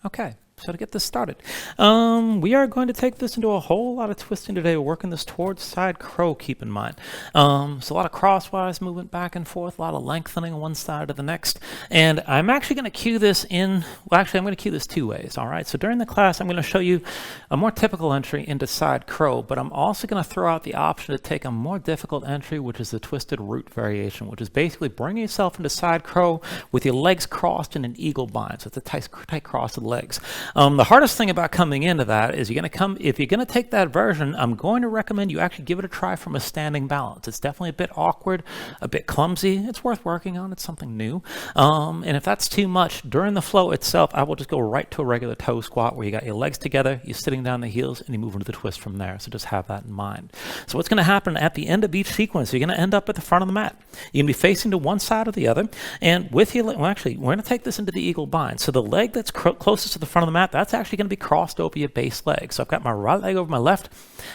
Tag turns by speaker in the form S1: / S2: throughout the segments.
S1: Okay, so to get this started, we are going to take this into a whole lot of twisting today. We're working this towards side crow, keep in mind. So a lot of crosswise movement back and forth, a lot of lengthening one side to the next. And I'm actually going to cue this in, well, actually, I'm going to cue this two ways, all right? So during the class, I'm going to show you a more typical entry into side crow, but I'm also going to throw out the option to take a more difficult entry, which is the twisted root variation, which is basically bringing yourself into side crow with your legs crossed in an eagle bind. So it's a tight cross of the legs. The hardest thing about coming into that is if you're going to take that version, I'm going to recommend you actually give it a try from a standing balance. It's definitely a bit awkward, a bit clumsy. It's worth working on. It's something new. And if that's too much, during the flow itself, I will just go right to a regular toe squat where you got your legs together, you're sitting down the heels, and you move into the twist from there. So just have that in mind. So what's going to happen at the end of each sequence, you're going to end up at the front of the mat. You're going to be facing to one side or the other. And with your, well, actually, we're going to take this into the eagle bind. So the leg that's closest to the front of the mat, that's actually going to be crossed over your base leg. So I've got my right leg over my left,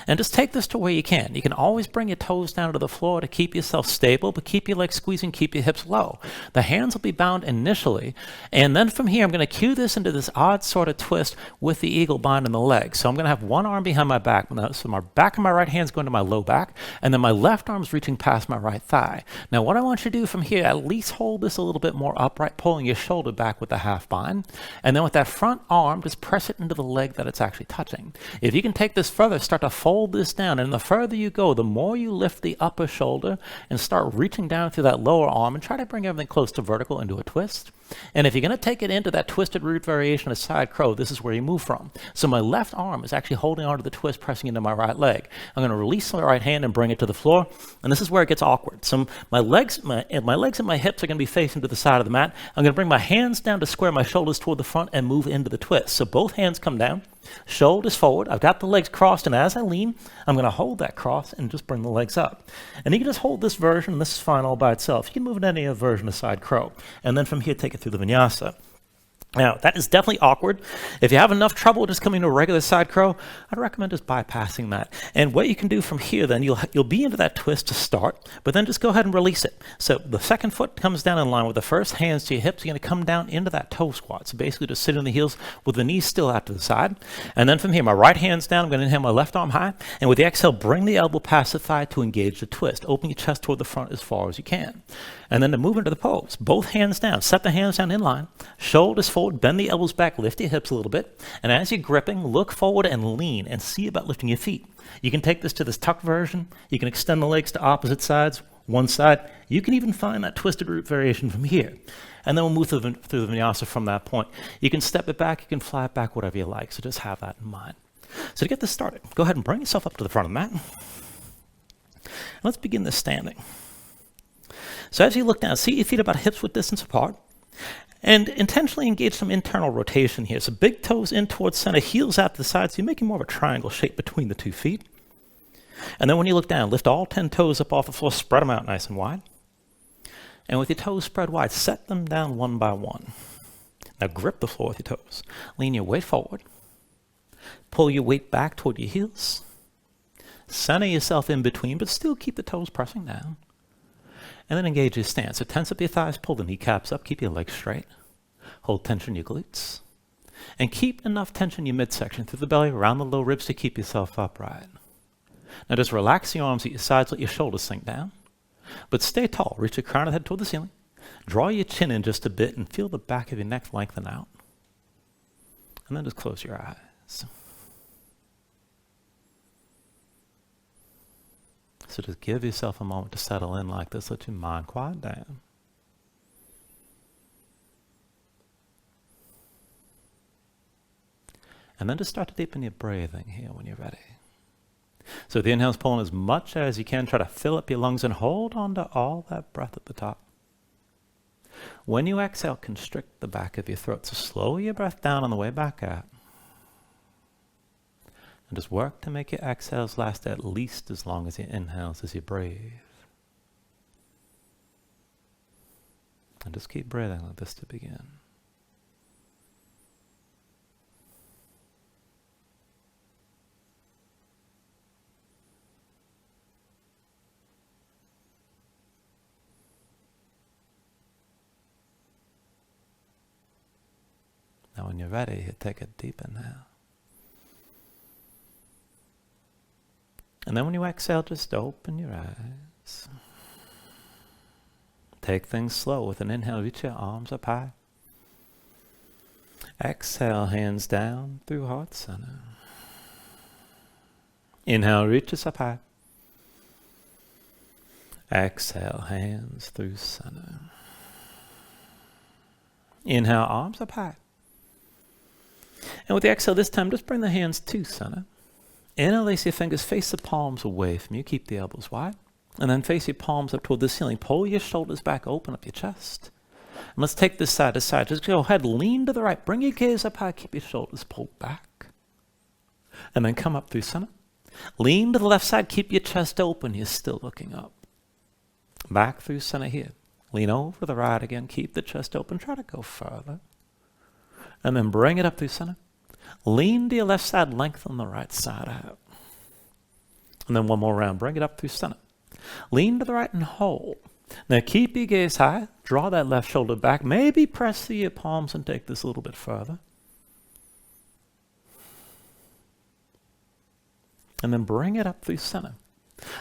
S1: and just take this to where you can. You can always bring your toes down to the floor to keep yourself stable, but keep your legs squeezing, keep your hips low. The hands will be bound initially, and then from here, I'm going to cue this into this odd sort of twist with the eagle bind in the leg. So I'm going to have one arm behind my back. So my back of my right hand is going to my low back, and then my left arm is reaching past my right thigh. Now, what I want you to do from here, at least hold this a little bit more upright, pulling your shoulder back with the half bind, and then with that front arm, just press it into the leg that it's actually touching. If you can take this further, start to fold this down, and the further you go, the more you lift the upper shoulder and start reaching down through that lower arm and try to bring everything close to vertical into a twist. And if you're going to take it into that twisted root variation of side crow, this is where you move from. So my left arm is actually holding onto the twist, pressing into my right leg. I'm going to release my right hand and bring it to the floor, and this is where it gets awkward. So my legs and my hips are going to be facing to the side of the mat. I'm going to bring my hands down to square my shoulders toward the front and move into the twist. So both hands come down, shoulders forward. I've got the legs crossed, and as I lean, I'm going to hold that cross and just bring the legs up. And you can just hold this version, and this is fine all by itself. You can move in any other version of side crow. And then from here, take it through the Vinyasa. Now, that is definitely awkward. If you have enough trouble just coming to a regular side crow, I'd recommend just bypassing that. And what you can do from here, then, you'll be into that twist to start, but then just go ahead and release it. So the second foot comes down in line with the first, hands to your hips. You're going to come down into that toe squat. So basically just sit on the heels with the knees still out to the side. And then from here, my right hand's down. I'm going to inhale my left arm high. And with the exhale, bring the elbow past the thigh to engage the twist. Open your chest toward the front as far as you can. And then to move into the pose, both hands down. Set the hands down in line. Shoulders forward, bend the elbows back, lift your hips a little bit. And as you're gripping, look forward and lean and see about lifting your feet. You can take this to this tuck version. You can extend the legs to opposite sides, one side. You can even find that twisted root variation from here. And then we'll move through the Vinyasa from that point. You can step it back, you can fly it back, whatever you like. So just have that in mind. So to get this started, go ahead and bring yourself up to the front of the mat. And let's begin this standing. So as you look down, see your feet about hips-width distance apart, and intentionally engage some internal rotation here. So big toes in towards center, heels out to the side, so you're making more of a triangle shape between the 2 feet. And then when you look down, lift all 10 toes up off the floor, spread them out nice and wide. And with your toes spread wide, set them down one by one. Now grip the floor with your toes. Lean your weight forward. Pull your weight back toward your heels. Center yourself in between, but still keep the toes pressing down. And then engage your stance. So tense up your thighs, pull the kneecaps up, keep your legs straight. Hold tension in your glutes. And keep enough tension in your midsection through the belly, around the low ribs to keep yourself upright. Now just relax your arms at your sides, let your shoulders sink down. But stay tall, reach your crown of the head toward the ceiling. Draw your chin in just a bit and feel the back of your neck lengthen out. And then just close your eyes. So just give yourself a moment to settle in like this. Let your mind quiet down. And then just start to deepen your breathing here when you're ready. So the inhale is pulling as much as you can. Try to fill up your lungs and hold on to all that breath at the top. When you exhale, constrict the back of your throat. So slow your breath down on the way back out. And just work to make your exhales last at least as long as your inhales as you breathe. And just keep breathing like this to begin. Now when when you're ready, you take a deep inhale. And then when you exhale, just open your eyes. Take things slow. With an inhale, reach your arms up high. Exhale, hands down through heart center. Inhale, reaches up high. Exhale, hands through center. Inhale, arms up high. And with the exhale this time, just bring the hands to center. Interlace your fingers, face the palms away from you. Keep the elbows wide. And then face your palms up toward the ceiling. Pull your shoulders back, open up your chest. And let's take this side to side. Just go ahead, lean to the right. Bring your gaze up high, keep your shoulders pulled back. And then come up through center. Lean to the left side, keep your chest open. You're still looking up. Back through center here. Lean over to the right again, keep the chest open. Try to go further. And then bring it up through center. Lean to your left side, lengthen the right side out. And then one more round, bring it up through center. Lean to the right and hold. Now keep your gaze high, draw that left shoulder back, maybe press through your palms and take this a little bit further. And then bring it up through center.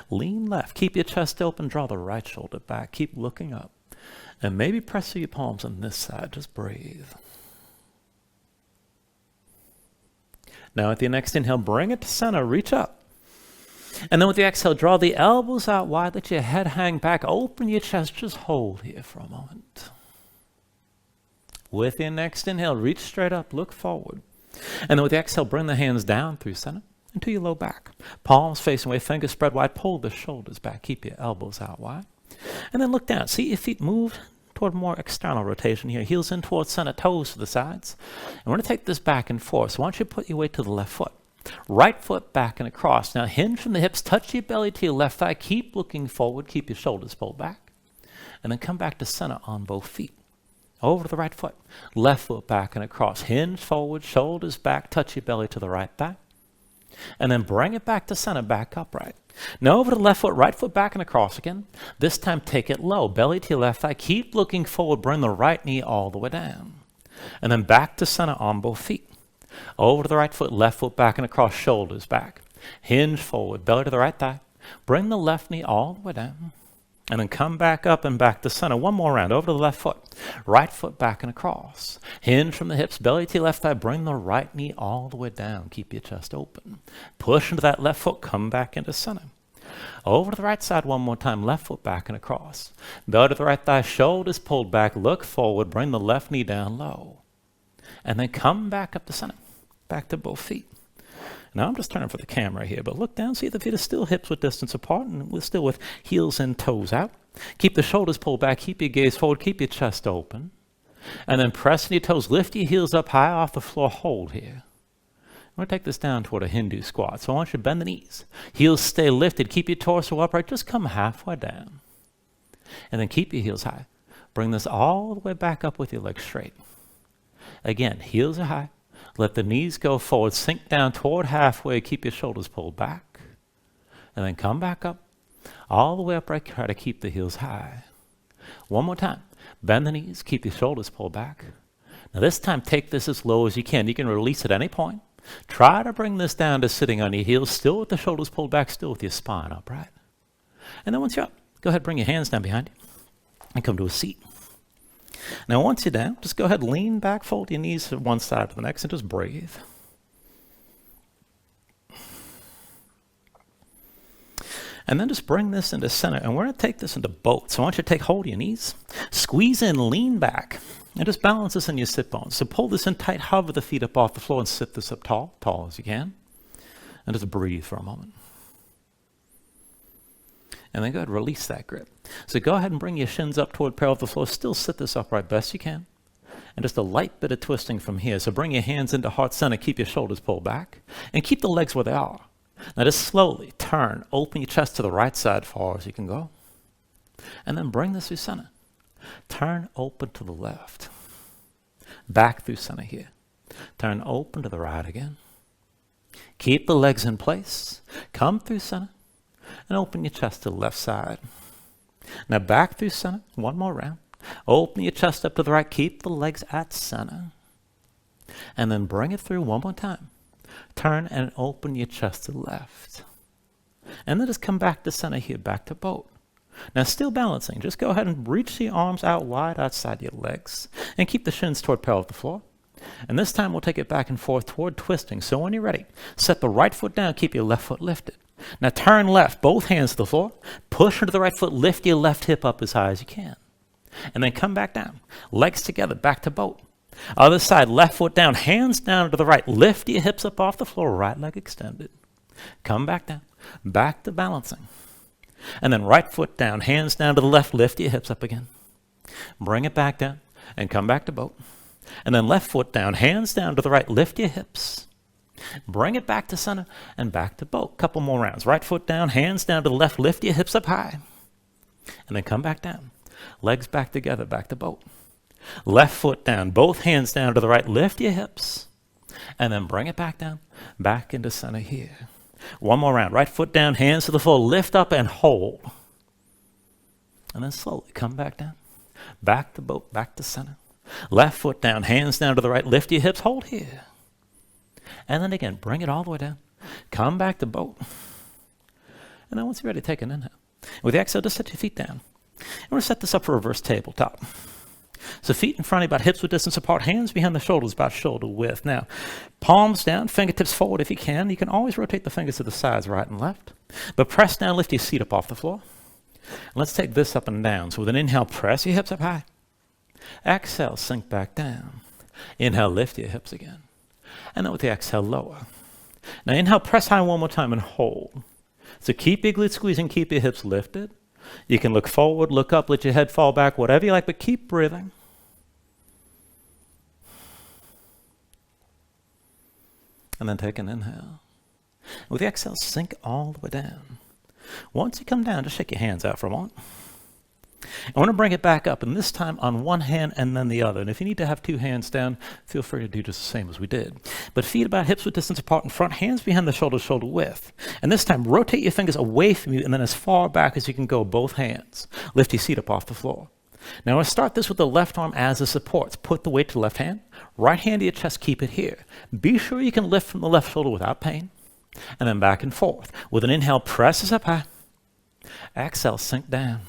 S1: Lean left, keep your chest open, draw the right shoulder back, keep looking up. And maybe press through your palms on this side, just breathe. Now with your next inhale, bring it to center, reach up. And then with the exhale, draw the elbows out wide, let your head hang back, open your chest, just hold here for a moment. With your next inhale, reach straight up, look forward. And then with the exhale, bring the hands down through center into your low back. Palms facing away, fingers spread wide, pull the shoulders back, keep your elbows out wide. And then look down, see your feet move toward more external rotation here, heels in towards center, toes to the sides. And we're going to take this back and forth, so why don't you put your weight to the left foot. Right foot back and across. Now hinge from the hips, touch your belly to your left thigh, keep looking forward, keep your shoulders pulled back. And then come back to center on both feet. Over to the right foot, left foot back and across. Hinge forward, shoulders back, touch your belly to the right thigh. And then bring it back to center, back upright. Now over to the left foot, right foot back and across again. This time take it low, belly to your left thigh, keep looking forward, bring the right knee all the way down. And then back to center on both feet. Over to the right foot, left foot back and across, shoulders back. Hinge forward, belly to the right thigh. Bring the left knee all the way down. And then come back up and back to center. One more round, over to the left foot. Right foot back and across. Hinge from the hips, belly to your left thigh. Bring the right knee all the way down. Keep your chest open. Push into that left foot, come back into center. Over to the right side one more time, left foot back and across. Belly to the right thigh, shoulders pulled back, look forward, bring the left knee down low. And then come back up to center. Back to both feet. Now I'm just turning for the camera here, but look down, see the feet are still hips width distance apart, and we're still with heels and toes out. Keep the shoulders pulled back, keep your gaze forward, keep your chest open. And then press in your toes, lift your heels up high off the floor, hold here. I'm going to take this down toward a Hindu squat, so I want you to bend the knees. Heels stay lifted, keep your torso upright, just come halfway down. And then keep your heels high. Bring this all the way back up with your legs straight. Again, heels are high. Let the knees go forward, sink down toward halfway, keep your shoulders pulled back. And then come back up, all the way upright, try to keep the heels high. One more time, bend the knees, keep your shoulders pulled back. Now this time, take this as low as you can. You can release at any point. Try to bring this down to sitting on your heels, still with the shoulders pulled back, still with your spine upright. And then once you're up, go ahead, bring your hands down behind you and come to a seat. Now once you're down, just go ahead, lean back, fold your knees to one side to the next, and just breathe. And then just bring this into center, and we're going to take this into boat. So I want you to take hold of your knees, squeeze in, lean back, and just balance this in your sit bones. So pull this in tight, hover the feet up off the floor, and sit this up tall as you can. And just breathe for a moment. And then go ahead, release that grip. So go ahead and bring your shins up toward parallel with the floor. Still sit this upright best you can. And just a light bit of twisting from here. So bring your hands into heart center, keep your shoulders pulled back, and keep the legs where they are. Now just slowly turn, open your chest to the right side far as you can go. And then bring this through center. Turn open to the left. Back through center here. Turn open to the right again. Keep the legs in place. Come through center. And open your chest to the left side. Now back through center, one more round. Open your chest up to the right, keep the legs at center. And then bring it through one more time. Turn and open your chest to the left. And then just come back to center here, back to boat. Now still balancing, just go ahead and reach the arms out wide outside your legs and keep the shins toward parallel with the floor. And this time we'll take it back and forth toward twisting. So when you're ready, set the right foot down, keep your left foot lifted. Now turn left, both hands to the floor, push into the right foot, lift your left hip up as high as you can. And then come back down, legs together, back to boat. Other side, left foot down, hands down to the right, lift your hips up off the floor, right leg extended. Come back down, back to balancing. And then right foot down, hands down to the left, lift your hips up again. Bring it back down and come back to boat. And then left foot down, hands down to the right, lift your hips. Bring it back to center and back to boat. Couple more rounds. Right foot down, hands down to the left, lift your hips up high. And then come back down. Legs back together, back to boat. Left foot down, both hands down to the right, lift your hips. And then bring it back down, back into center here. One more round. Right foot down, hands to the floor, lift up and hold. And then slowly come back down. Back to boat, back to center. Left foot down, hands down to the right, lift your hips, hold here. And then again, bring it all the way down. Come back to boat. And then once you're ready, take an inhale. With the exhale, just set your feet down. And we're going to set this up for reverse tabletop. So feet in front of you, about hips width distance apart, hands behind the shoulders, about shoulder width. Now, palms down, fingertips forward if you can. You can always rotate the fingers to the sides, right and left. But press down, lift your seat up off the floor. And let's take this up and down. So with an inhale, press your hips up high. Exhale, sink back down. Inhale, lift your hips again. And then with the exhale, lower. Now inhale, press high one more time and hold. So keep your glutes squeezing, keep your hips lifted. You can look forward, look up, let your head fall back, whatever you like, but keep breathing. And then take an inhale. With the exhale, sink all the way down. Once you come down, just shake your hands out for a moment. I want to bring it back up, and this time on one hand and then the other. And if you need to have two hands down, feel free to do just the same as we did. But feet about hips width distance apart in front, hands behind the shoulders, shoulder width. And this time, rotate your fingers away from you and then as far back as you can go, both hands. Lift your seat up off the floor. Now, I'll start this with the left arm as a support. Put the weight to the left hand. Right hand to your chest, keep it here. Be sure you can lift from the left shoulder without pain. And then back and forth. With an inhale, press this up high. Exhale, sink down.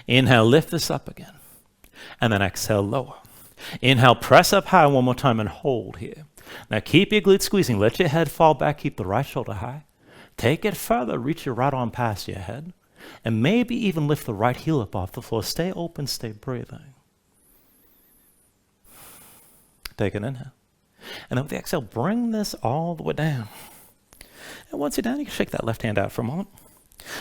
S1: Inhale, lift this up again. And then exhale, lower. Inhale, press up high one more time and hold here. Now keep your glutes squeezing. Let your head fall back. Keep the right shoulder high. Take it further. Reach your right arm past your head. And maybe even lift the right heel up off the floor. Stay open, stay breathing. Take an inhale. And then with the exhale, bring this all the way down. And once you're down, you can shake that left hand out for a moment.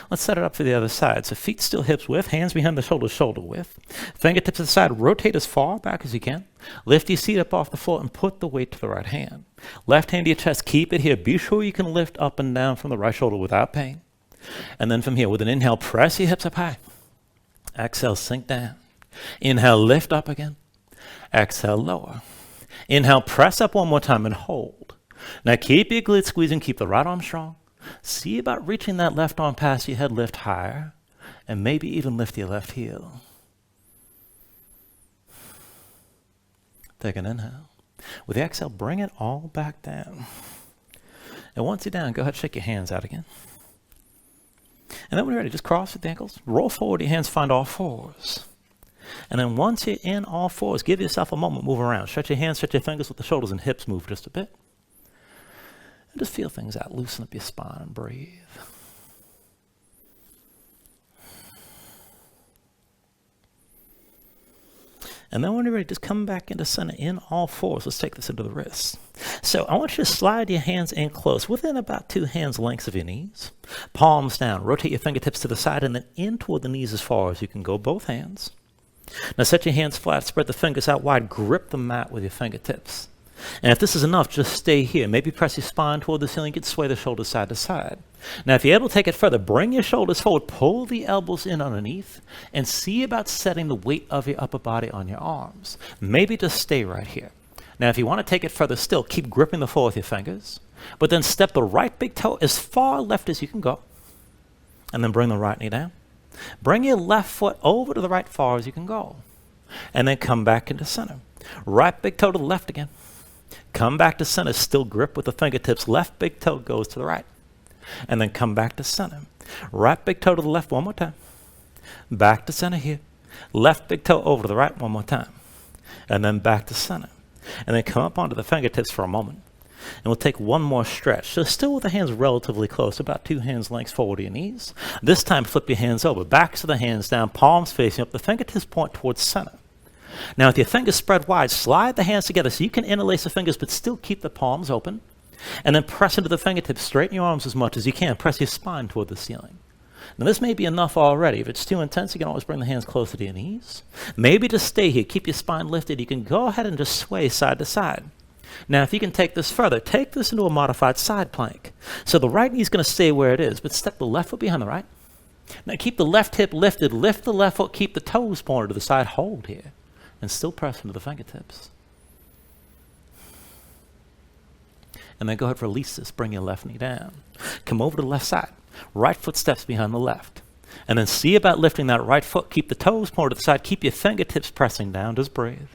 S1: Let's set it up for the other side. So feet still hips width, hands behind the shoulders, shoulder width. Fingertips to the side, rotate as far back as you can. Lift your seat up off the floor and put the weight to the right hand. Left hand to your chest, keep it here. Be sure you can lift up and down from the right shoulder without pain. And then from here, with an inhale, press your hips up high. Exhale, sink down. Inhale, lift up again. Exhale, lower. Inhale, press up one more time and hold. Now keep your glutes squeezing, keep the right arm strong. See about reaching that left arm past your head, lift higher, and maybe even lift your left heel. Take an inhale. With the exhale, bring it all back down. And once you're down, go ahead and shake your hands out again. And then when you're ready, just cross the ankles, roll forward your hands, find all fours. And then once you're in all fours, give yourself a moment, move around. Stretch your hands, stretch your fingers with the shoulders and hips move just a bit. And just feel things out. Loosen up your spine and breathe. And then when you're ready, just come back into center in all fours. Let's take this into the wrists. So I want you to slide your hands in close, within about 2 hands lengths of your knees. Palms down. Rotate your fingertips to the side and then in toward the knees as far as you can go, both hands. Now set your hands flat, spread the fingers out wide, grip the mat with your fingertips. And if this is enough, just stay here. Maybe press your spine toward the ceiling. You can sway the shoulders side to side. Now, if you're able to take it further, bring your shoulders forward, pull the elbows in underneath, and see about setting the weight of your upper body on your arms. Maybe just stay right here. Now, if you want to take it further still, keep gripping the floor with your fingers, but then step the right big toe as far left as you can go, and then bring the right knee down. Bring your left foot over to the right far as you can go, and then come back into center. Right big toe to the left again. Come back to center, still grip with the fingertips. Left big toe goes to the right. And then come back to center. Right big toe to the left one more time. Back to center here. Left big toe over to the right one more time. And then back to center. And then come up onto the fingertips for a moment. And we'll take one more stretch. So still with the hands relatively close, about 2 hands lengths forward to your knees. This time flip your hands over. Backs of the hands down, palms facing up. The fingertips point towards center. Now with your fingers spread wide, slide the hands together so you can interlace the fingers but still keep the palms open. And then press into the fingertips. Straighten your arms as much as you can. Press your spine toward the ceiling. Now this may be enough already. If it's too intense, you can always bring the hands closer to your knees. Maybe just stay here. Keep your spine lifted. You can go ahead and just sway side to side. Now if you can take this further, take this into a modified side plank. So the right knee is going to stay where it is, but step the left foot behind the right. Now keep the left hip lifted. Lift the left foot. Keep the toes pointed to the side. Hold here. And still press into the fingertips. And then go ahead and release this. Bring your left knee down. Come over to the left side. Right foot steps behind the left. And then see about lifting that right foot. Keep the toes pointed to the side. Keep your fingertips pressing down. Just breathe.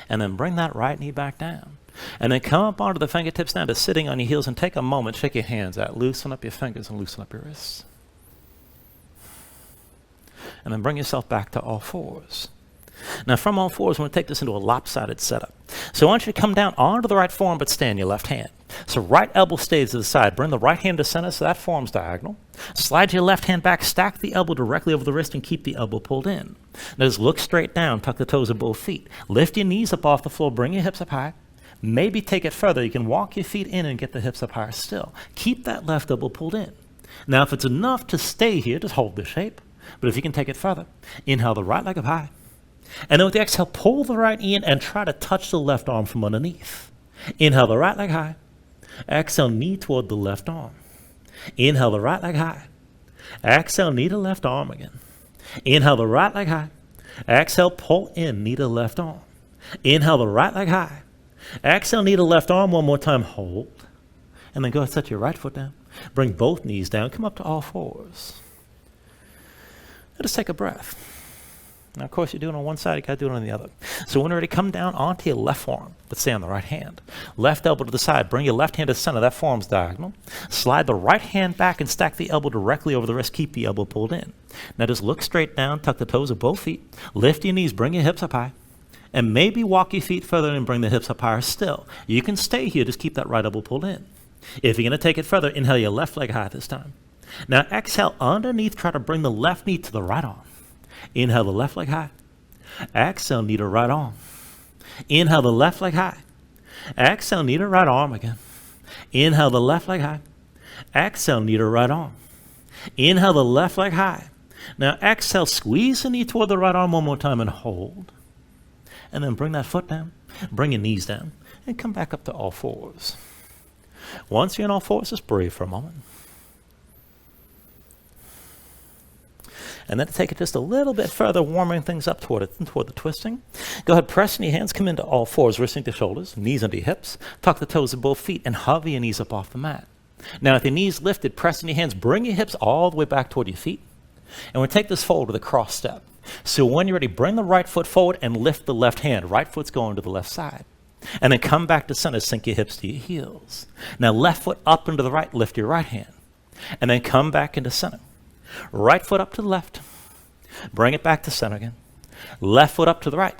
S1: And then bring that right knee back down. And then come up onto the fingertips down to sitting on your heels and take a moment. Shake your hands out. Loosen up your fingers and loosen up your wrists. And then bring yourself back to all fours. Now from all fours, we're going to take this into a lopsided setup. So I want you to come down onto the right forearm, but stay on your left hand. So right elbow stays to the side. Bring the right hand to center so that forearm's diagonal. Slide your left hand back, stack the elbow directly over the wrist and keep the elbow pulled in. Now just look straight down, tuck the toes of both feet. Lift your knees up off the floor, bring your hips up high. Maybe take it further. You can walk your feet in and get the hips up higher still. Keep that left elbow pulled in. Now if it's enough to stay here, just hold this shape. But if you can take it further, inhale the right leg up high. And then with the exhale, pull the right knee in and try to touch the left arm from underneath. Inhale the right leg high. Exhale, knee toward the left arm. Inhale the right leg high. Exhale, knee to left arm again. Inhale the right leg high. Exhale, pull in, knee to left arm. Inhale the right leg high. Exhale, knee to left arm one more time, hold. And then go ahead, set your right foot down. Bring both knees down, come up to all fours. Now just take a breath. Now, of course, you're doing it on one side, you got to do it on the other. So when you're ready, come down onto your left forearm, but stay on the right hand. Left elbow to the side. Bring your left hand to the center. That forearm's diagonal. Slide the right hand back and stack the elbow directly over the wrist. Keep the elbow pulled in. Now just look straight down, tuck the toes of both feet. Lift your knees, bring your hips up high. And maybe walk your feet further and bring the hips up higher still. You can stay here, just keep that right elbow pulled in. If you're going to take it further, inhale your left leg high this time. Now exhale underneath, try to bring the left knee to the right arm. Inhale the left leg high. Exhale, knee to right arm. Inhale the left leg high. Exhale, knee to right arm again. Inhale the left leg high. Exhale, knee to right arm. Inhale the left leg high. Now exhale, squeeze the knee toward the right arm one more time and hold. And then bring that foot down. Bring your knees down. And come back up to all fours. Once you're in all fours, just breathe for a moment. And then take it just a little bit further, warming things up toward the twisting. Go ahead, press in your hands, come into all fours, wristing the shoulders, knees under your hips, tuck the toes of both feet, and hover your knees up off the mat. Now, with your knees lifted, press in your hands, bring your hips all the way back toward your feet. And we'll take this forward with a cross step. So when you're ready, bring the right foot forward and lift the left hand. Right foot's going to the left side. And then come back to center, sink your hips to your heels. Now, left foot up and to the right, lift your right hand. And then come back into center. Right foot up to the left. Bring it back to center again. Left foot up to the right.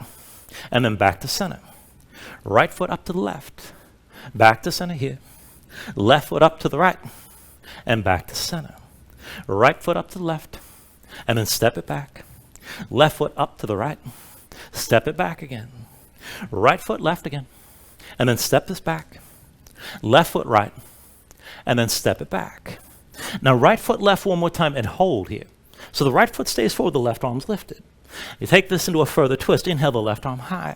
S1: And then back to center. Right foot up to the left. Back to center here. Left foot up to the right. And back to center. Right foot up to the left. And then step it back. Left foot up to the right. Step it back again. Right foot left again. And then step this back. Left foot right. And then step it back. Now right foot left one more time and hold here. So the right foot stays forward, the left arm's lifted. You take this into a further twist. Inhale the left arm high.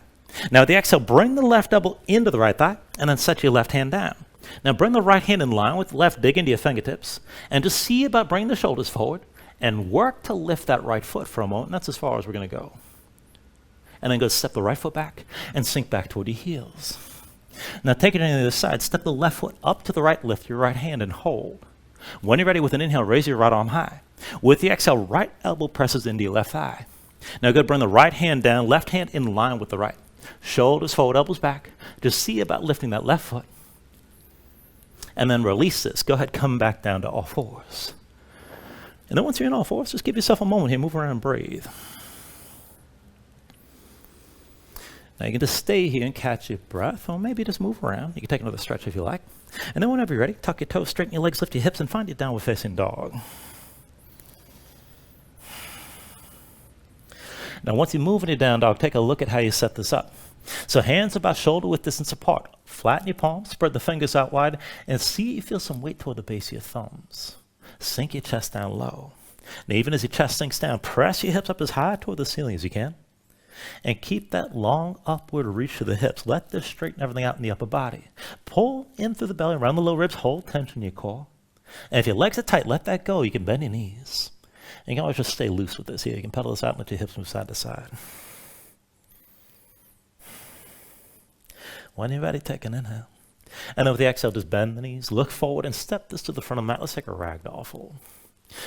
S1: Now with the exhale, bring the left elbow into the right thigh and then set your left hand down. Now bring the right hand in line with the left, dig into your fingertips, and just see about bringing the shoulders forward and work to lift that right foot for a moment. That's as far as we're going to go. And then go step the right foot back and sink back toward your heels. Now take it on the other side. Step the left foot up to the right, lift your right hand and hold. When you're ready with an inhale, raise your right arm high. With the exhale, right elbow presses into your left thigh. Now go bring the right hand down, left hand in line with the right. Shoulders forward, elbows back. Just see about lifting that left foot. And then release this. Go ahead, come back down to all fours. And then once you're in all fours, just give yourself a moment here. Move around and breathe. Now you can just stay here and catch your breath, or maybe just move around. You can take another stretch if you like. And then whenever you're ready, tuck your toes, straighten your legs, lift your hips, and find your downward facing dog. Now once you move into down dog, take a look at how you set this up. So hands about shoulder width distance apart. Flatten your palms, spread the fingers out wide, and see if you feel some weight toward the base of your thumbs. Sink your chest down low. Now even as your chest sinks down, press your hips up as high toward the ceiling as you can. And keep that long upward reach to the hips. Let this straighten everything out in the upper body. Pull in through the belly, around the low ribs, hold tension in your core. And if your legs are tight, let that go. You can bend your knees. And you can always just stay loose with this here. You can pedal this out and let your hips move side to side. When you're ready, take an inhale. And then with the exhale, just bend the knees, look forward, and step this to the front of the mat. Let's take a ragdoll fold.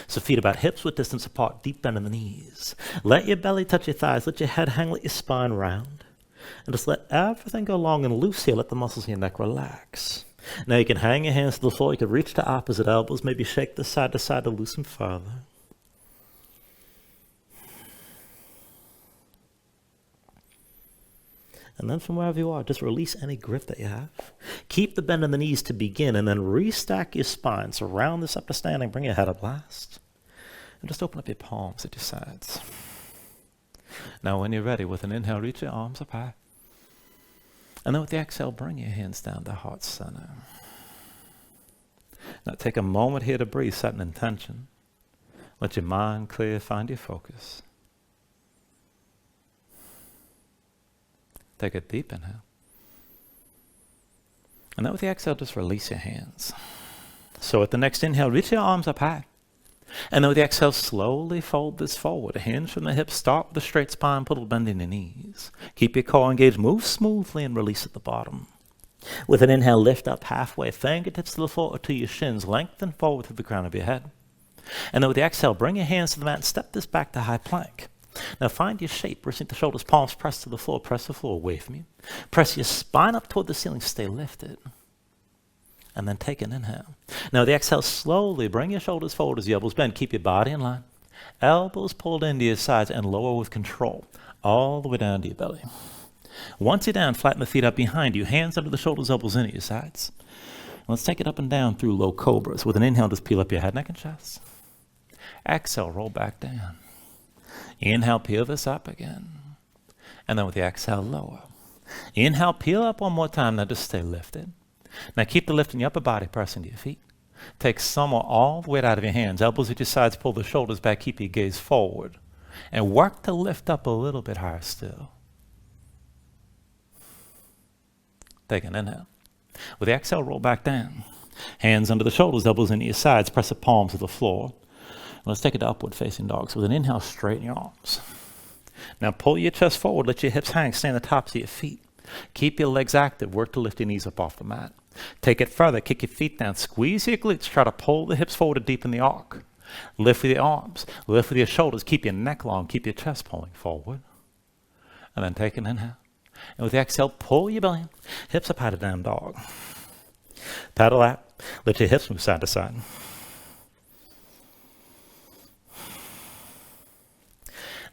S1: So feet about hips width distance apart, deep bend in the knees. Let your belly touch your thighs, let your head hang, let your spine round. And just let everything go long and loose here, let the muscles in your neck relax. Now you can hang your hands to the floor, you can reach to opposite elbows, maybe shake this side to side to loosen further. And then from wherever you are, just release any grip that you have. Keep the bend in the knees to begin, and then restack your spine. So round this up to standing, bring your head up last. And just open up your palms at your sides. Now when you're ready, with an inhale, reach your arms up high. And then with the exhale, bring your hands down to heart center. Now take a moment here to breathe, set an intention. Let your mind clear, find your focus. Take a deep inhale. And then with the exhale, just release your hands. So at the next inhale, reach your arms up high. And then with the exhale, slowly fold this forward. Hands from the hips, start with a straight spine, put a bend in your knees. Keep your core engaged, move smoothly and release at the bottom. With an inhale, lift up halfway, fingertips to the floor or to your shins, lengthen forward through the crown of your head. And then with the exhale, bring your hands to the mat and step this back to high plank. Now find your shape, wristing the shoulders, palms press to the floor, press the floor away from you. Press your spine up toward the ceiling, stay lifted. And then take an inhale. Now the exhale, slowly bring your shoulders forward as the elbows bend. Keep your body in line. Elbows pulled into your sides and lower with control, all the way down to your belly. Once you're down, flatten the feet up behind you, hands under the shoulders, elbows into your sides. Let's take it up and down through low cobras. With an inhale, just peel up your head, neck, and chest. Exhale, roll back down. Inhale, peel this up again. And then with the exhale, lower. Inhale, peel up one more time. Now just stay lifted. Now keep the lift in your upper body, pressing to your feet. Take some or all the weight out of your hands. Elbows at your sides, pull the shoulders back, keep your gaze forward. And work to lift up a little bit higher still. Take an inhale. With the exhale, roll back down. Hands under the shoulders, elbows into your sides, press the palms to the floor. Let's take it to upward facing dog. So with an inhale, straighten your arms. Now pull your chest forward, let your hips hang, stay on the tops of your feet. Keep your legs active, work to lift your knees up off the mat. Take it further, kick your feet down, squeeze your glutes, try to pull the hips forward to deepen the arc. Lift with your arms, lift with your shoulders, keep your neck long, keep your chest pulling forward. And then take an inhale. And with the exhale, pull your belly in, hips up high to down dog. Paddle out, let your hips move side to side.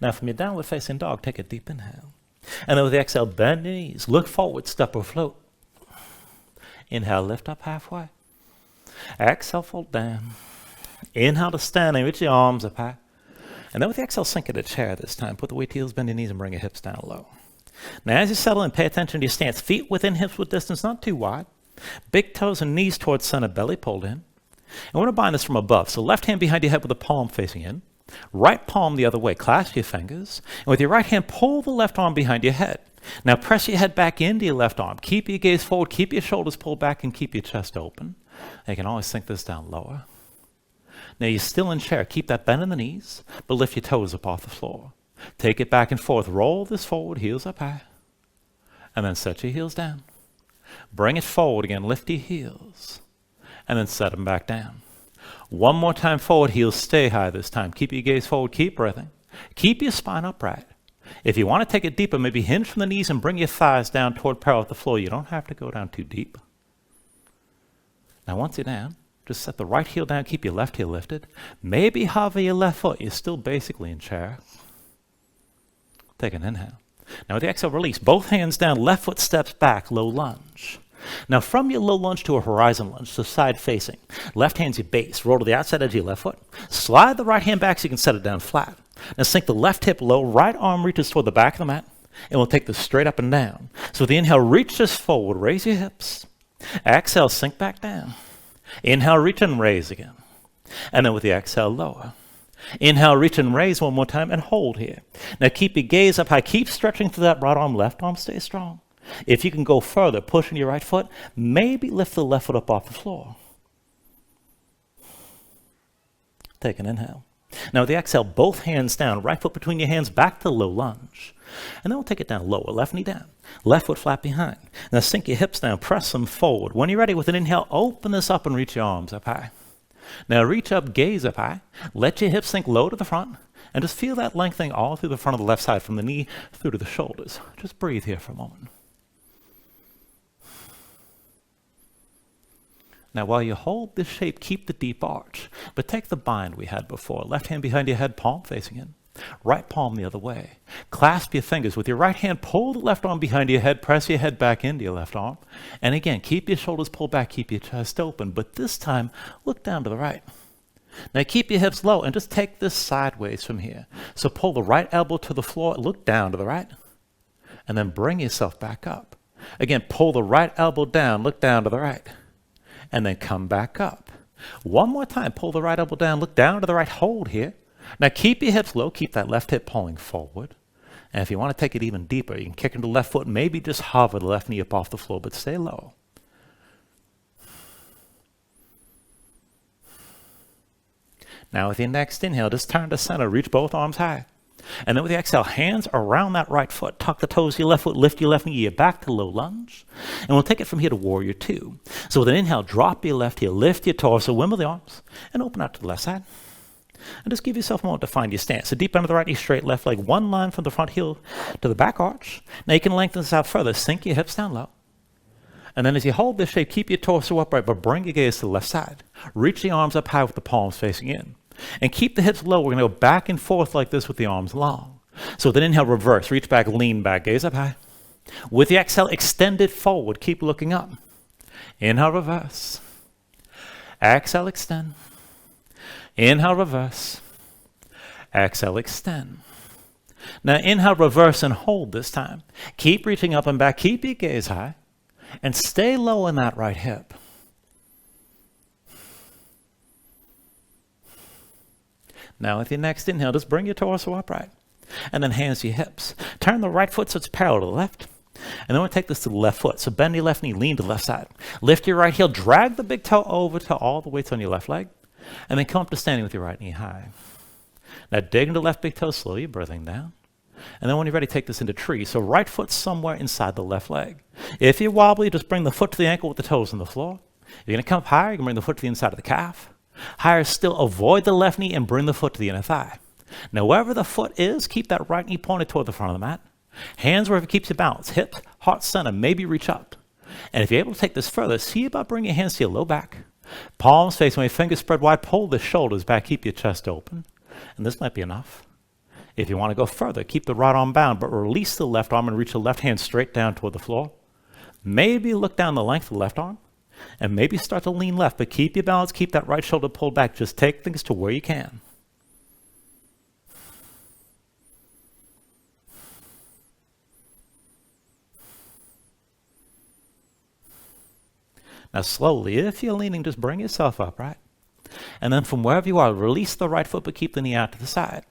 S1: Now from your downward facing dog, take a deep inhale. And then with the exhale, bend your knees, look forward, step or float. Inhale, lift up halfway. Exhale, fold down. Inhale to standing, reach your arms up high. And then with the exhale, sink into chair this time. Put the weight to heels, bend your knees, and bring your hips down low. Now as you settle in, pay attention to your stance. Feet within hips width distance, not too wide. Big toes and knees towards center, belly pulled in. And we're going to bind this from above. So left hand behind your head with the palm facing in. Right palm the other way, clasp your fingers, and with your right hand, pull the left arm behind your head. Now press your head back into your left arm. Keep your gaze forward, keep your shoulders pulled back, and keep your chest open. You can always sink this down lower. Now you're still in chair. Keep that bend in the knees, but lift your toes up off the floor. Take it back and forth. Roll this forward, heels up high, and then set your heels down. Bring it forward again, lift your heels, and then set them back down. One more time forward, heels stay high this time. Keep your gaze forward, keep breathing. Keep your spine upright. If you want to take it deeper, maybe hinge from the knees and bring your thighs down toward parallel with the floor. You don't have to go down too deep. Now once you're down, just set the right heel down, keep your left heel lifted. Maybe hover your left foot. You're still basically in chair. Take an inhale. Now with the exhale, release. Both hands down, left foot steps back, low lunge. Now from your low lunge to a horizon lunge, so side facing. Left hand's your base. Roll to the outside edge of your left foot. Slide the right hand back so you can set it down flat. Now sink the left hip low, right arm reaches toward the back of the mat, and we'll take this straight up and down. So with the inhale, reach this forward, raise your hips. Exhale, sink back down. Inhale, reach and raise again. And then with the exhale, lower. Inhale, reach and raise one more time and hold here. Now keep your gaze up high. Keep stretching through that right arm, left arm, stay strong. If you can go further, pushing your right foot, maybe lift the left foot up off the floor. Take an inhale. Now with the exhale, both hands down, right foot between your hands, back to low lunge. And then we'll take it down lower, left knee down, left foot flat behind. Now sink your hips down, press them forward. When you're ready, with an inhale, open this up and reach your arms up high. Now reach up, gaze up high, let your hips sink low to the front, and just feel that lengthening all through the front of the left side, from the knee through to the shoulders. Just breathe here for a moment. Now while you hold this shape, keep the deep arch, but take the bind we had before. Left hand behind your head, palm facing in. Right palm the other way. Clasp your fingers. With your right hand, pull the left arm behind your head, press your head back into your left arm. And again, keep your shoulders pulled back, keep your chest open, but this time, look down to the right. Now keep your hips low and just take this sideways from here. So pull the right elbow to the floor, look down to the right, and then bring yourself back up. Again, pull the right elbow down, look down to the right, and then come back up. One more time, pull the right elbow down, look down to the right, hold here. Now keep your hips low, keep that left hip pulling forward. And if you want to take it even deeper, you can kick into the left foot, maybe just hover the left knee up off the floor, but stay low. Now with your next inhale, just turn to center, reach both arms high. And then with the exhale, hands around that right foot, tuck the toes of your left foot, lift your left knee, you're back to low lunge. And we'll take it from here to warrior two. So with an inhale, drop your left heel, lift your torso, wimble the arms, and open out to the left side. And just give yourself a moment to find your stance. So deep under the right knee, straight left leg, one line from the front heel to the back arch. Now you can lengthen this out further, sink your hips down low. And then as you hold this shape, keep your torso upright, but bring your gaze to the left side. Reach the arms up high with the palms facing in. And keep the hips low. We're going to go back and forth like this with the arms long. So with an inhale, reverse, reach back, lean back, gaze up high. With the exhale, extend it forward, keep looking up. Inhale, reverse. Exhale, extend. Inhale, reverse. Exhale, extend. Now inhale, reverse, and hold this time. Keep reaching up and back. Keep your gaze high. And stay low in that right hip. Now with your next inhale, just bring your torso upright. And then hands to your hips. Turn the right foot so it's parallel to the left. And then we'll take this to the left foot. So bend your left knee, lean to the left side. Lift your right heel, drag the big toe over to all the weights on your left leg. And then come up to standing with your right knee high. Now dig into the left big toe, slowly breathing down. And then when you're ready, take this into tree. So right foot somewhere inside the left leg. If you're wobbly, just bring the foot to the ankle with the toes on the floor. If you're going to come up higher, you can bring the foot to the inside of the calf. Higher still, avoid the left knee and bring the foot to the inner thigh. Now wherever the foot is, keep that right knee pointed toward the front of the mat. Hands wherever it keeps you balanced. Hips, heart center, maybe reach up. And if you're able to take this further, see about bringing your hands to your low back. Palms facing away, fingers spread wide, pull the shoulders back, keep your chest open. And this might be enough. If you want to go further, keep the right arm bound, but release the left arm and reach the left hand straight down toward the floor. Maybe look down the length of the left arm. And maybe start to lean left, but keep your balance, keep that right shoulder pulled back. Just take things to where you can. Now slowly, if you're leaning, just bring yourself up, right? And then from wherever you are, release the right foot, but keep the knee out to the side.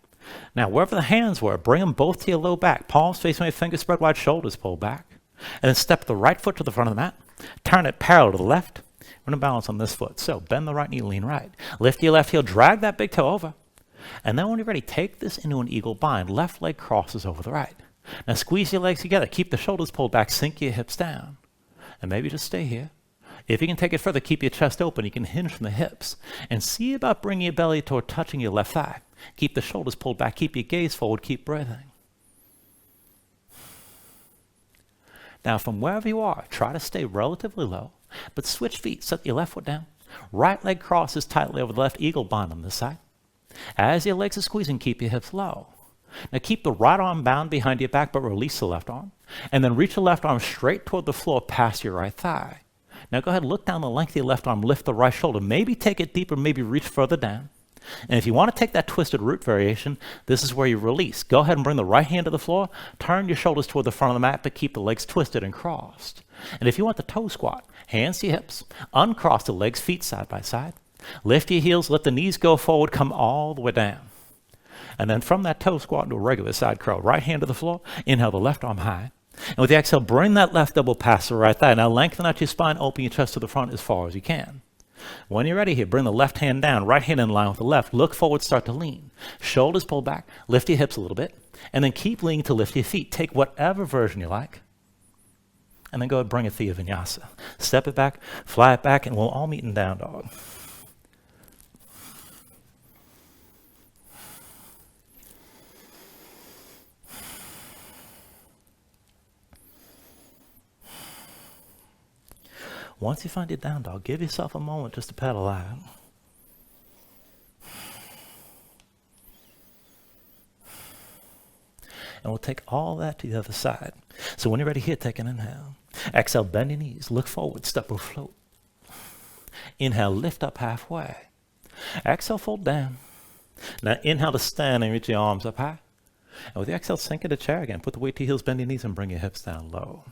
S1: Now, wherever the hands were, bring them both to your low back. Palms facing away, fingers spread wide, shoulders pulled back. And then step the right foot to the front of the mat. Turn it parallel to the left. We're going to balance on this foot. So bend the right knee, lean right. Lift your left heel, drag that big toe over. And then when you're ready, take this into an eagle bind. Left leg crosses over the right. Now squeeze your legs together. Keep the shoulders pulled back. Sink your hips down. And maybe just stay here. If you can take it further, keep your chest open. You can hinge from the hips. And see about bringing your belly toward touching your left thigh. Keep the shoulders pulled back. Keep your gaze forward. Keep breathing. Now, from wherever you are, try to stay relatively low, but switch feet. Set your left foot down. Right leg crosses tightly over the left eagle bind on this side. As your legs are squeezing, keep your hips low. Now keep the right arm bound behind your back, but release the left arm. And then reach the left arm straight toward the floor past your right thigh. Now go ahead, look down the length of your left arm, lift the right shoulder. Maybe take it deeper, maybe reach further down. And if you want to take that twisted root variation, this is where you release. Go ahead and bring the right hand to the floor, turn your shoulders toward the front of the mat, but keep the legs twisted and crossed. And if you want the toe squat, hands to your hips, uncross the legs, feet side by side. Lift your heels, let the knees go forward, come all the way down. And then from that toe squat into a regular side curl, right hand to the floor, inhale the left arm high. And with the exhale, bring that left elbow past the right thigh. Now lengthen out your spine, open your chest to the front as far as you can. When you're ready here, bring the left hand down, right hand in line with the left. Look forward, start to lean. Shoulders pull back, lift your hips a little bit, and then keep leaning to lift your feet. Take whatever version you like, and then go ahead and bring it to your Vinyasa. Step it back, fly it back, and we'll all meet in down dog. Once you find your down dog, give yourself a moment just to pedal out. And we'll take all that to the other side. So when you're ready here, take an inhale. Exhale, bend your knees, look forward, step or float. Inhale, lift up halfway. Exhale, fold down. Now inhale to stand and reach your arms up high. And with the exhale, sink into chair again. Put the weight to your heels, bend your knees, and bring your hips down low.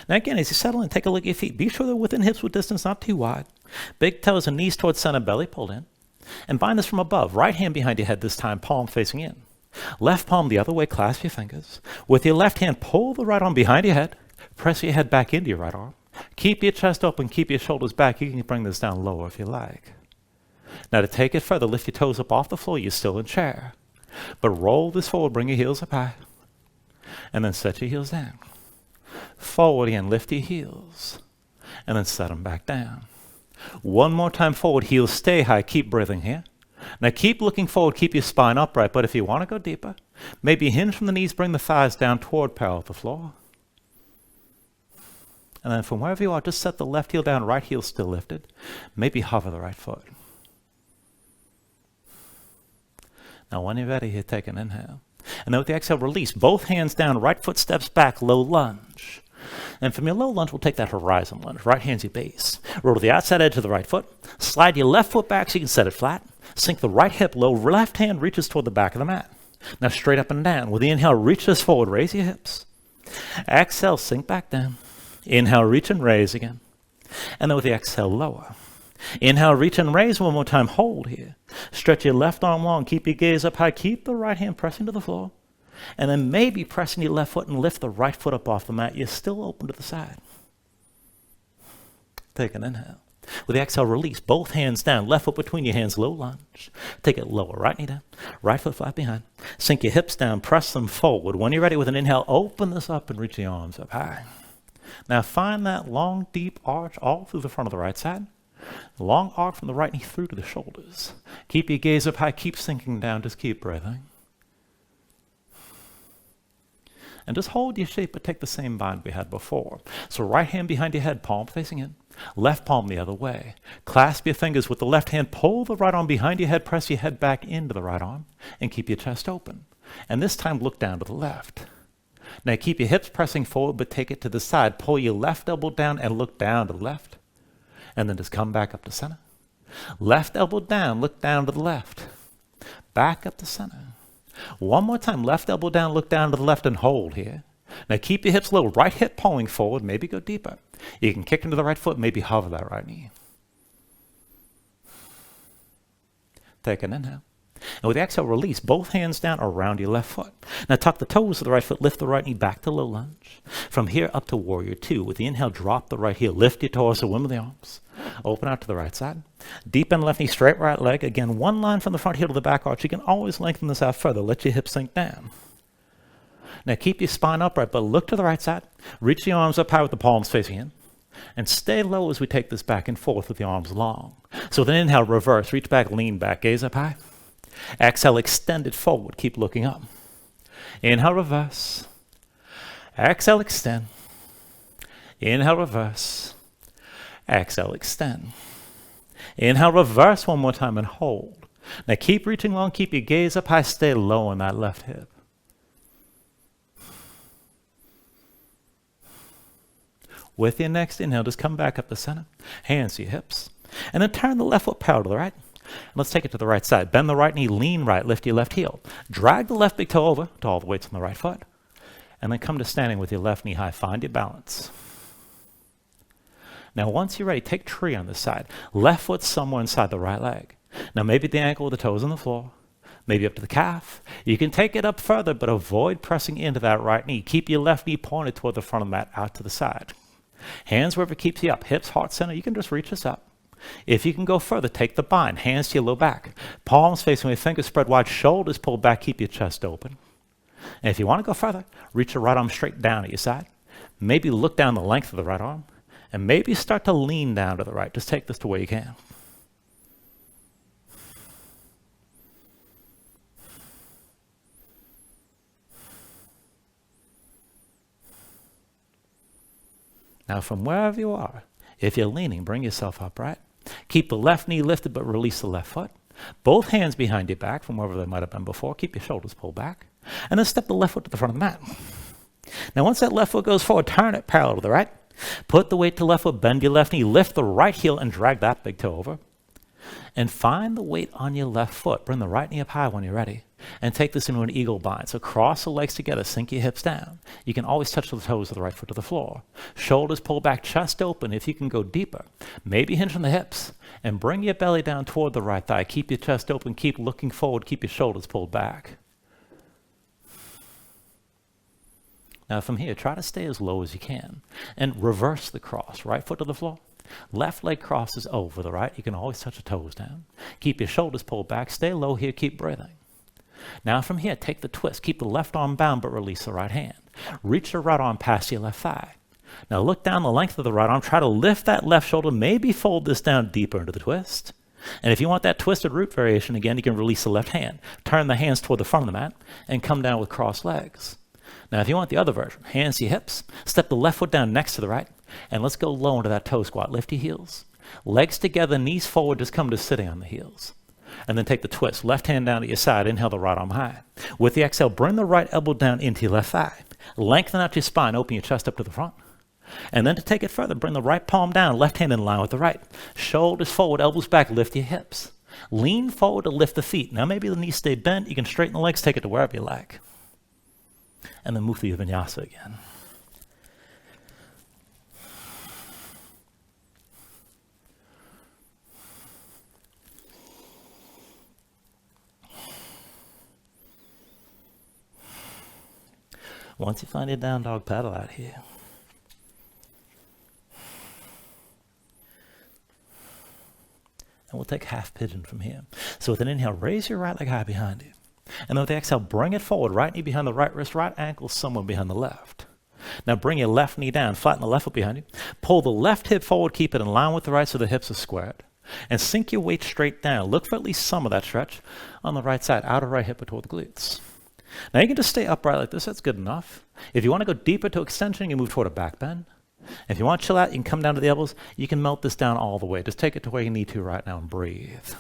S1: Now again, as you settle in, take a look at your feet. Be sure they're within hips width distance, not too wide. Big toes and knees towards center, belly pulled in. And bind this from above. Right hand behind your head this time, palm facing in. Left palm the other way, clasp your fingers. With your left hand, pull the right arm behind your head. Press your head back into your right arm. Keep your chest open, keep your shoulders back. You can bring this down lower if you like. Now to take it further, lift your toes up off the floor. You're still in chair. But roll this forward, bring your heels up high. And then set your heels down. Forward again, lift your heels, and then set them back down. One more time forward, heels stay high, keep breathing here. Now keep looking forward, keep your spine upright, but if you want to go deeper, maybe hinge from the knees, bring the thighs down toward parallel with the floor. And then from wherever you are, just set the left heel down, right heel still lifted. Maybe hover the right foot. Now when you're ready here, take an inhale. And then with the exhale, release. Both hands down, right foot steps back, low lunge. And from your low lunge, we'll take that horizon lunge. Right hand's your base. Roll to the outside edge of the right foot. Slide your left foot back so you can set it flat. Sink the right hip low. Left hand reaches toward the back of the mat. Now straight up and down. With the inhale, reach this forward. Raise your hips. Exhale, sink back down. Inhale, reach and raise again. And then with the exhale, lower. Inhale, reach and raise one more time. Hold here. Stretch your left arm long. Keep your gaze up high. Keep the right hand pressing to the floor. And then maybe pressing your left foot and lift the right foot up off the mat. You're still open to the side. Take an inhale. With the exhale, release. Both hands down. Left foot between your hands. Low lunge. Take it lower. Right knee down. Right foot flat behind. Sink your hips down. Press them forward. When you're ready with an inhale, open this up and reach the arms up high. Now find that long, deep arch all through the front of the right side. Long arc from the right knee through to the shoulders. Keep your gaze up high. Keep sinking down. Just keep breathing. And just hold your shape, but take the same bind we had before. So right hand behind your head, palm facing in. Left palm the other way. Clasp your fingers with the left hand. Pull the right arm behind your head. Press your head back into the right arm. And keep your chest open. And this time, look down to the left. Now keep your hips pressing forward, but take it to the side. Pull your left elbow down and look down to the left. And then just come back up to center. Left elbow down, look down to the left. Back up to center. One more time, left elbow down, look down to the left and hold here. Now keep your hips low, right hip pulling forward, maybe go deeper. You can kick into the right foot, maybe hover that right knee. Take an inhale. And with the exhale, release. Both hands down around your left foot. Now tuck the toes of the right foot, lift the right knee back to low lunge. From here up to warrior two. With the inhale, drop the right heel, lift your torso, win with the arms. Open out to the right side. Deep bend left knee, straight right leg. Again, one line from the front heel to the back arch. You can always lengthen this out further. Let your hips sink down. Now keep your spine upright, but look to the right side. Reach the arms up high with the palms facing in. And stay low as we take this back and forth with the arms long. So with an inhale, reverse, reach back, lean back, gaze up high. Exhale, extend it forward, keep looking up. Inhale, reverse. Exhale, extend. Inhale, reverse. Exhale, extend. Inhale, reverse one more time and hold. Now keep reaching long, keep your gaze up high, stay low on that left hip. With your next inhale, just come back up the center, hands to your hips, and then turn the left foot parallel to the right. And let's take it to the right side. Bend the right knee, lean right, lift your left heel. Drag the left big toe over to all the weights on the right foot. And then come to standing with your left knee high. Find your balance. Now once you're ready, take tree on this side. Left foot somewhere inside the right leg. Now maybe the ankle with the toes on the floor. Maybe up to the calf. You can take it up further, but avoid pressing into that right knee. Keep your left knee pointed toward the front of the mat, out to the side. Hands wherever it keeps you up. Hips, heart center. You can just reach this up. If you can go further, take the bind, hands to your low back, palms facing away, fingers spread wide, shoulders pulled back, keep your chest open. And if you want to go further, reach your right arm straight down at your side. Maybe look down the length of the right arm, and maybe start to lean down to the right. Just take this to where you can. Now from wherever you are, if you're leaning, bring yourself upright. Keep the left knee lifted, but release the left foot. Both hands behind your back from wherever they might have been before. Keep your shoulders pulled back. And then step the left foot to the front of the mat. Now once that left foot goes forward, turn it parallel to the right. Put the weight to the left foot, bend your left knee, lift the right heel and drag that big toe over. And find the weight on your left foot. Bring the right knee up high when you're ready. And take this into an eagle bind. So cross the legs together, sink your hips down. You can always touch the toes of the right foot to the floor. Shoulders pulled back, chest open. If you can go deeper, maybe hinge on the hips. And bring your belly down toward the right thigh. Keep your chest open, keep looking forward, keep your shoulders pulled back. Now from here, try to stay as low as you can. And reverse the cross. Right foot to the floor. Left leg crosses over the right. You can always touch the toes down. Keep your shoulders pulled back. Stay low here. Keep breathing. Now from here, take the twist. Keep the left arm bound, but release the right hand. Reach your right arm past your left thigh. Now look down the length of the right arm. Try to lift that left shoulder. Maybe fold this down deeper into the twist. And if you want that twisted root variation, again, you can release the left hand. Turn the hands toward the front of the mat and come down with crossed legs. Now if you want the other version, hands to your hips. Step the left foot down next to the right. And let's go low into that toe squat. Lift your heels. Legs together, knees forward, just come to sitting on the heels. And then take the twist. Left hand down at your side. Inhale the right arm high. With the exhale, bring the right elbow down into your left thigh. Lengthen out your spine. Open your chest up to the front. And then to take it further, bring the right palm down. Left hand in line with the right. Shoulders forward, elbows back. Lift your hips. Lean forward to lift the feet. Now maybe the knees stay bent. You can straighten the legs. Take it to wherever you like. And then move to your Vinyasa again. Once you find your down dog, paddle out here. And we'll take half pigeon from here. So with an inhale, raise your right leg high behind you. And then with the exhale, bring it forward. Right knee behind the right wrist, right ankle somewhere behind the left. Now bring your left knee down, flatten the left foot behind you. Pull the left hip forward, keep it in line with the right so the hips are squared. And sink your weight straight down. Look for at least some of that stretch on the right side, outer right hip or toward the glutes. Now you can just stay upright like this, that's good enough. If you want to go deeper to extension, you move toward a back bend. If you want to chill out, you can come down to the elbows. You can melt this down all the way. Just take it to where you need to right now and breathe.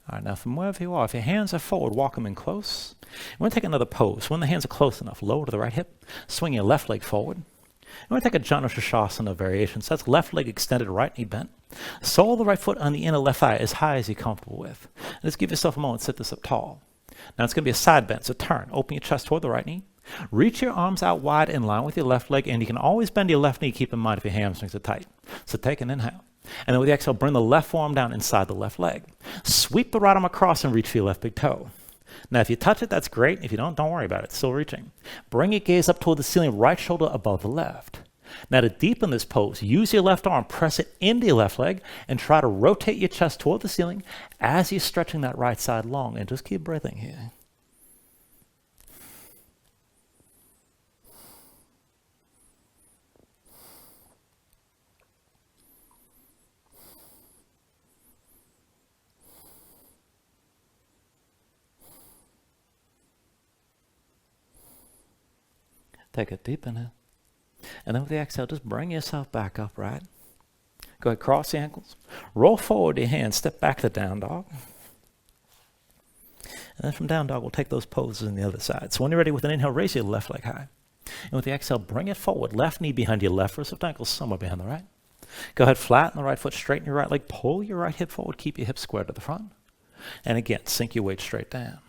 S1: All right, now from wherever you are, if your hands are forward, walk them in close. You want to take another pose. When the hands are close enough, lower to the right hip, swing your left leg forward. You want to take a Janusashasana variation. So that's left leg extended, right knee bent. Sole the right foot on the inner left thigh as high as you're comfortable with. And just give yourself a moment, sit this up tall. Now it's going to be a side bend, so turn. Open your chest toward the right knee. Reach your arms out wide in line with your left leg, and you can always bend your left knee. Keep in mind if your hamstrings are tight. So take an inhale. And then with the exhale, bring the left forearm down inside the left leg. Sweep the right arm across and reach for your left big toe. Now, if you touch it, that's great. If you don't worry about it. Still reaching. Bring your gaze up toward the ceiling, right shoulder above the left. Now, to deepen this pose, use your left arm, press it into your left leg, and try to rotate your chest toward the ceiling as you're stretching that right side long. And just keep breathing here. Take a deep inhale. And then with the exhale, just bring yourself back upright. Go ahead, cross the ankles. Roll forward your hands, step back to down dog. And then from down dog, we'll take those poses on the other side. So when you're ready with an inhale, raise your left leg high. And with the exhale, bring it forward. Left knee behind your left wrist, left ankle somewhere behind the right. Go ahead, flatten the right foot, straighten your right leg, pull your right hip forward, keep your hips square to the front. And again, sink your weight straight down.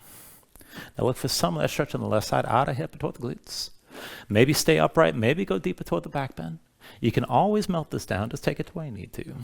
S1: Now look for some of that stretch on the left side, outer hip toward the glutes. Maybe stay upright, maybe go deeper toward the back bend. You can always melt this down, just take it to where you need to.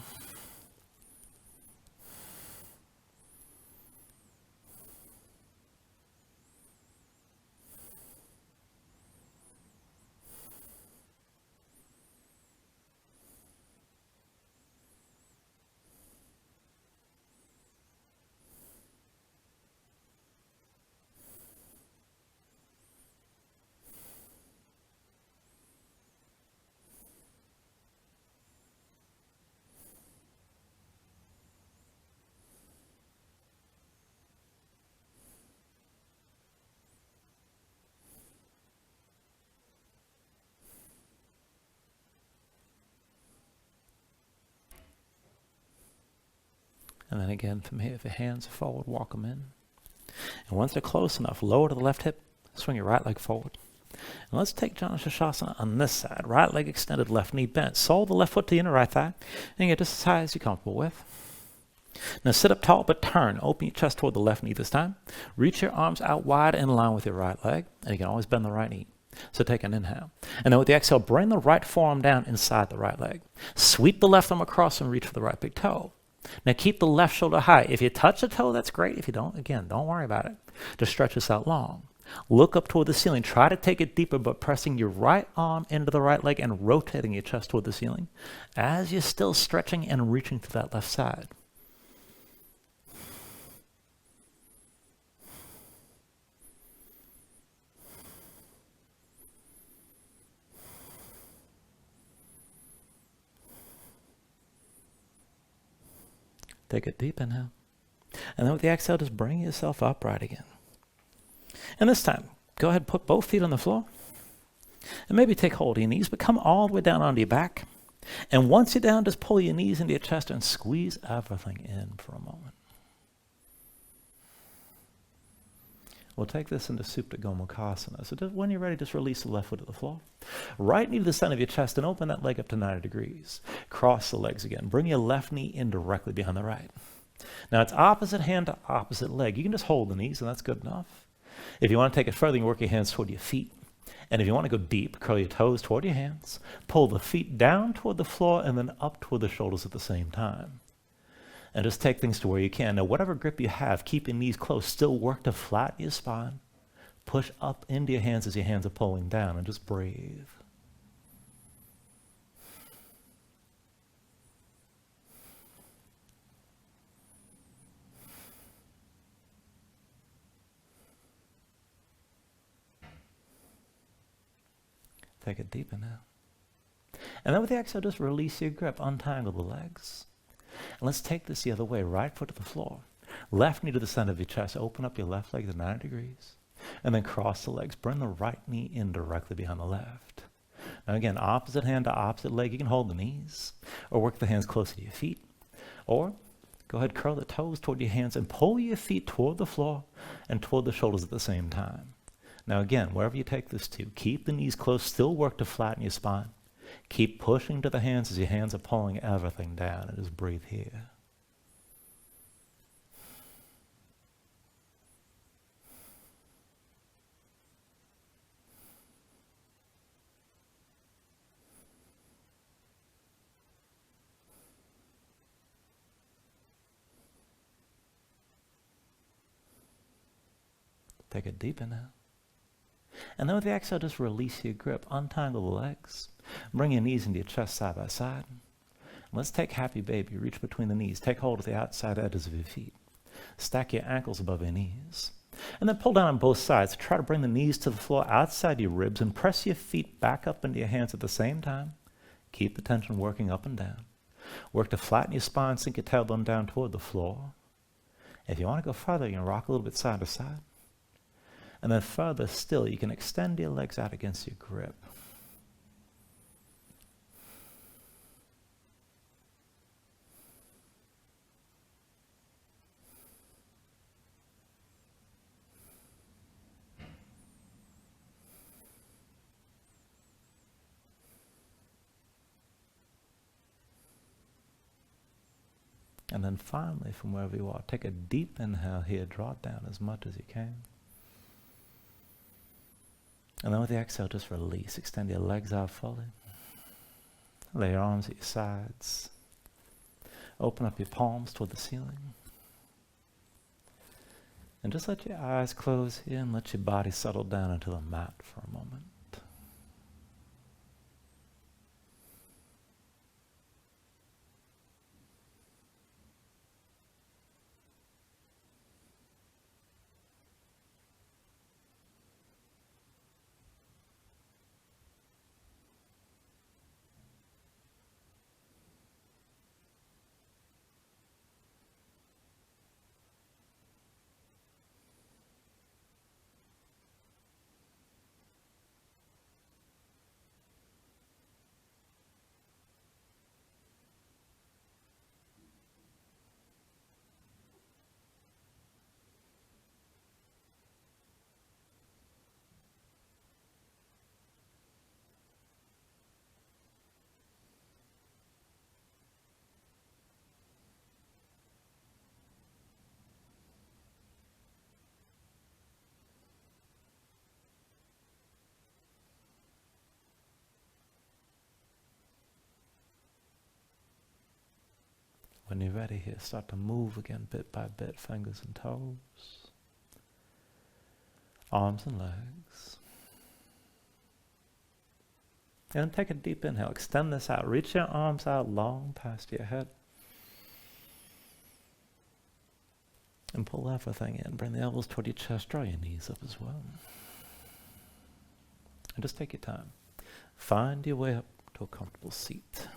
S1: And then again, from here, if your hands are forward, walk them in. And once they're close enough, lower to the left hip, swing your right leg forward. And let's take Janusashasana on this side. Right leg extended, left knee bent. Sole the left foot to the inner right thigh, and get just as high as you're comfortable with. Now sit up tall, but turn. Open your chest toward the left knee this time. Reach your arms out wide in line with your right leg, and you can always bend the right knee. So take an inhale. And then with the exhale, bring the right forearm down inside the right leg. Sweep the left arm across and reach for the right big toe. Now keep the left shoulder high. If you touch the toe, that's great. If you don't, again, don't worry about it. Just stretch this out long. Look up toward the ceiling. Try to take it deeper, but pressing your right arm into the right leg and rotating your chest toward the ceiling as you're still stretching and reaching to that left side. Take a deep inhale. And then with the exhale, just bring yourself upright again. And this time, go ahead and put both feet on the floor. And maybe take hold of your knees, but come all the way down onto your back. And once you're down, just pull your knees into your chest and squeeze everything in for a moment. We'll take this into Supta Gomukasana. So just when you're ready, just release the left foot to the floor. Right knee to the center of your chest and open that leg up to 90 degrees. Cross the legs again. Bring your left knee in directly behind the right. Now it's opposite hand to opposite leg. You can just hold the knees and that's good enough. If you want to take it further, you can work your hands toward your feet. And if you want to go deep, curl your toes toward your hands. Pull the feet down toward the floor and then up toward the shoulders at the same time. And just take things to where you can. Now, whatever grip you have, keep your knees close. Still work to flatten your spine. Push up into your hands as your hands are pulling down, and just breathe. Take a deep inhale. And then with the exhale, just release your grip. Untangle the legs. And let's take this the other way. Right foot to the floor. Left knee to the center of your chest. Open up your left leg to 90 degrees. And then cross the legs. Bring the right knee in directly behind the left. Now again, opposite hand to opposite leg. You can hold the knees. Or work the hands closer to your feet. Or go ahead, curl the toes toward your hands and pull your feet toward the floor and toward the shoulders at the same time. Now again, wherever you take this to, keep the knees close. Still work to flatten your spine. Keep pushing to the hands as your hands are pulling everything down, and just breathe here. take a deep inhale. And then with the exhale, just release your grip. Untangle the legs. Bring your knees into your chest side by side. And let's take happy baby. Reach between the knees. Take hold of the outside edges of your feet. Stack your ankles above your knees. And then pull down on both sides. Try to bring the knees to the floor outside your ribs and press your feet back up into your hands at the same time. Keep the tension working up and down. Work to flatten your spine, sink your tailbone down toward the floor. If you want to go further, you can rock a little bit side to side. And then further still, you can extend your legs out against your grip. And then finally, from wherever you are, take a deep inhale here. Draw it down as much as you can. And then with the exhale, just release. Extend your legs out fully. Lay your arms at your sides. Open up your palms toward the ceiling. And just let your eyes close here and let your body settle down into the mat for a moment. When you're ready here, start to move again bit by bit, fingers and toes, arms and legs. And then take a deep inhale. Extend this out. Reach your arms out long past your head. And pull everything in. Bring the elbows toward your chest. Draw your knees up as well. And just take your time. Find your way up to a comfortable seat.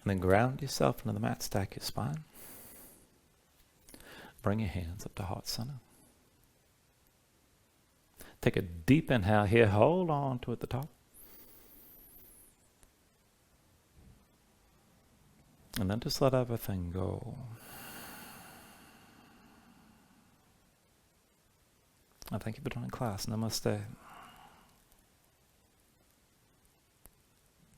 S1: And then ground yourself into the mat, stack your spine. Bring your hands up to heart center. Take a deep inhale here, hold on to at the top. And then just let everything go. I thank you for joining class. Namaste.